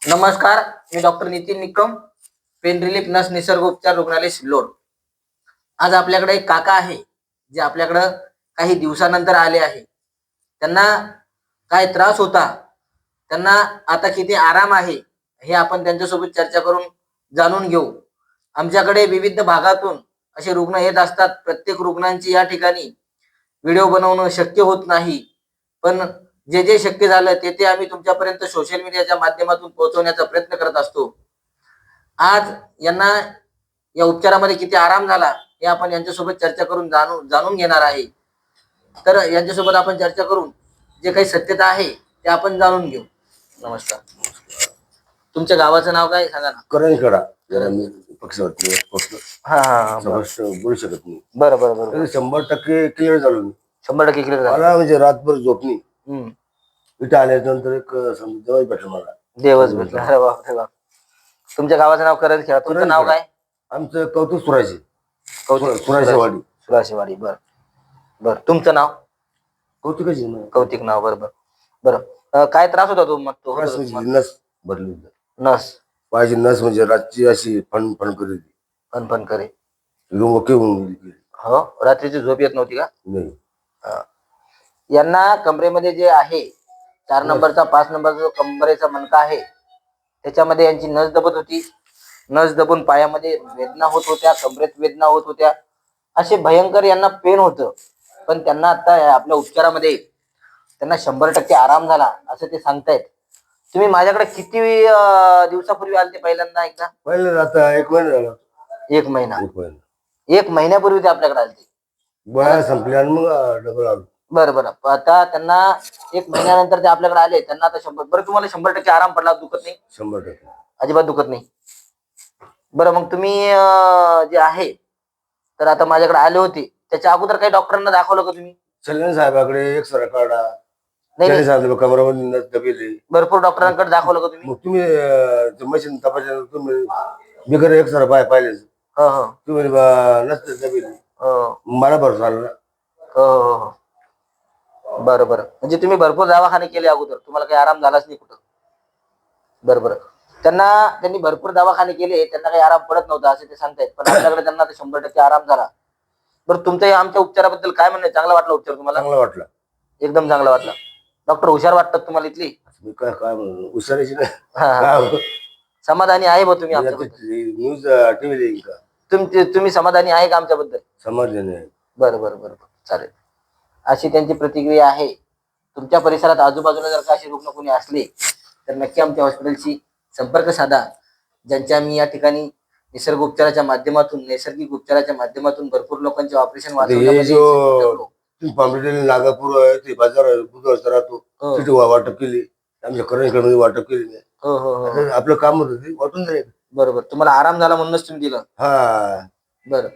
नमस्कार, मी doctor Nitin Nikam, pain relief नस निसर्ग उपचार रुग्णालय सिल्लोड. आज आपल्याकडे एक काका आहे जे आपल्याकडं काही दिवसानंतर आले आहे. त्यांना काय त्रास होता, त्यांना आता किती आराम आहे हे आपण त्यांच्यासोबत चर्चा करून जाणून घेऊ. आमच्याकडे विविध भागातून असे रुग्ण येत असतात. प्रत्येक रुग्णांची या ठिकाणी व्हिडिओ बनवणं शक्य होत नाही, पण जे जे शक्य झालं ते आम्ही तुमच्यापर्यंत सोशल मीडियाच्या माध्यमातून पोहोचवण्याचा प्रयत्न करत असतो. आज यांना या उपचारामध्ये किती आराम झाला हे आपण यांच्यासोबत चर्चा करून जाणून घेणार आहे. तर यांच्यासोबत आपण चर्चा करून जे काही सत्यता आहे ते आपण जाणून घेऊ. नमस्कार, तुमच्या गावाचं नाव काय सांगा ना? करंजकडा. जरा मी पक्षावरती पोचलो. हा हा, समज बोलू शकत नाही. बरं बरं बरं. तरी 100% क्लिअर झालो मी. 100% क्लिअर झालं. मला म्हणजे रातभर झोप नाही. हम्म. इथे आल्यानंतर एक देवाच भेटला मला. देवच भेटला. अरे वा अरे वा. तुमच्या गावाचं नाव करंजखेडा. तुमचं नाव काय? आमचं कौतुक सुराशे. सुराशेवाडी. सुराशेवाडी. बर बर. तुमचं नाव? कौतुकाची ना. कौतिक नाव. बरोबर बरं. काय त्रास होता तो मग? तो नस भरली. नस. माझी नस म्हणजे रातची अशी फण फण करीत होती. फणफण करे. ओके होऊन गेली. हो, रात्रीची झोप येत नव्हती का? नाही. यांना कमरेमध्ये जे आहे 4 नंबरचा 5 नंबरचा जो कमरेचा मणका आहे त्याच्यामध्ये यांची नस दबत होती. नस दबून पायामध्ये वेदना होत होत्या, कमरेत वेदना होत होत्या. असे भयंकर यांना पेन होतं. पण त्यांना आता आपल्या उपचारामध्ये त्यांना 100% आराम झाला असं ते सांगतायत. तुम्ही माझ्याकडे किती दिवसापूर्वी आले ते पहिल्यांदा? एकदा पहिलं आता 1 महिना झाला. 1 महिना. 1 महिना. 1 महिन्यापूर्वी ते आपल्याकडे आले ते. गोळ्या संपल्या आणि मग डबल आलो. बरं बरं. आता त्यांना 1 महिन्यानंतर ते आपल्याकडे आले. त्यांना आता 100. बरं, तुम्हाला 100% आराम पडला? दुखत नाही? 100%. अजिबात दुखत नाही. बरं, मग तुम्ही जे आहे तर आता माझ्याकडे आले होते त्याच्या अगोदर काही डॉक्टरांना दाखवलं का तुम्ही? सल्यान साहेबाकडे एक सरा काढा. नाही त्याने सांगितलं कमरामध्ये नस दबेली. भरपूर डॉक्टरांकडे दाखवलं का तुम्ही? मग तुम्ही मशीन तपासल्या तुम्ही बिगर एक सरा पाहिले हो हो तुम्ही नस दबेली. हो मला भरोसा आला ना. हो हो हो. बरं बरं. म्हणजे तुम्ही भरपूर दवाखाने केले अगोदर, तुम्हाला काही आराम झालाच नाही कुठं? बरं बरं. त्यांनी भरपूर दवाखाने केले, त्यांना काही आराम पडत नव्हता असे ते सांगतायत. पण आपल्याकडे त्यांना 100% आराम झाला. बरं, तुमच्या आमच्या उपचाराबद्दल काय म्हणणं आहे? चांगला वाटला उपचार तुम्हाला? चांगला वाटला. एकदम चांगला वाटला. डॉक्टर हुशार वाटतात तुम्हाला इथली? मी काय काय म्हणू हुशारीची ना. हा, हा. समाधानी आहे बा तुम्ही आमच्याबद्दल? न्यूज टीव्ही देईल का? तुम्ही समाधानी आहे का आमच्याबद्दल? समाधानी आहे. बरं बरं बरं बरं. चालेल. अशी त्यांची प्रतिक्रिया आहे. तुमच्या परिसरात आजूबाजूला जर का असे रुग्ण कोणी असले तर नक्की आमच्या हॉस्पिटलशी संपर्क साधा. ज्यांच्या मी या ठिकाणी निसर्ग उपचाराच्या माध्यमातून, नैसर्गिक उपचाराच्या माध्यमातून भरपूर लोकांचे ऑपरेशन नागापूर आहे ते बाजार बुधवारचा राहतो. तिथे वाटप केली आमच्या करंजकडे वाटप केली. हो हो हो. आपलं काम होतं ते वाटून जाईल. बरोबर. तुम्हाला आराम झाला म्हणूनच तुम्ही दिलं. हा. बरं.